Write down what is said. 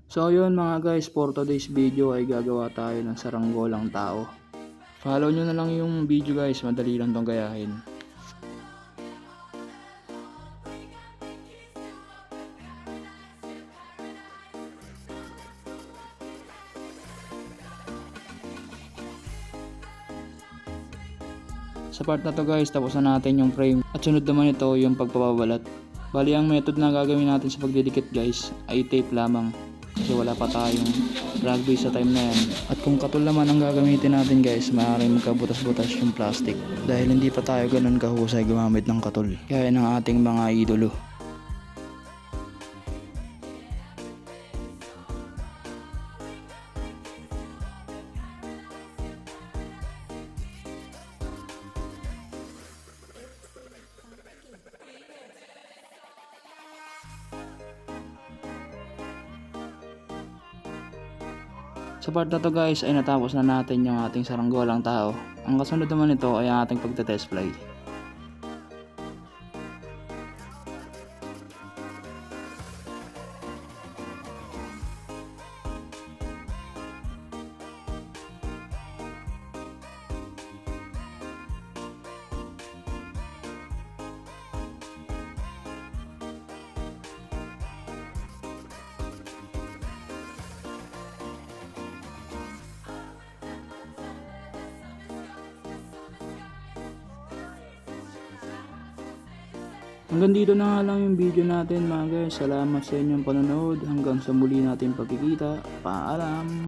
So yun mga guys, for today's video ay gagawa tayo ng saranggolang tao. Follow nyo na lang yung video guys, madali lang tong gayahin. Sa part na to guys, tapos na natin yung frame at sunod naman ito yung pagpapabalat. Bali ang method na gagawin natin sa pagdidikit guys ay tape lamang kasi wala pa tayong rugby sa time na yan. At kung katul naman ang gagamitin natin guys, maaaring magkabutas-butas yung plastic dahil hindi pa tayo ganun kahusay gumamit ng katul gaya ng ating mga idolo. Sa part na to guys ay natapos na natin yung ating saranggolang tao. Ang kasunod naman nito ay ang ating pagte-test fly. Hanggang dito na nga lang yung video natin mga guys. Salamat sa inyong panonood. Hanggang sa muli natin pagkikita. Paalam!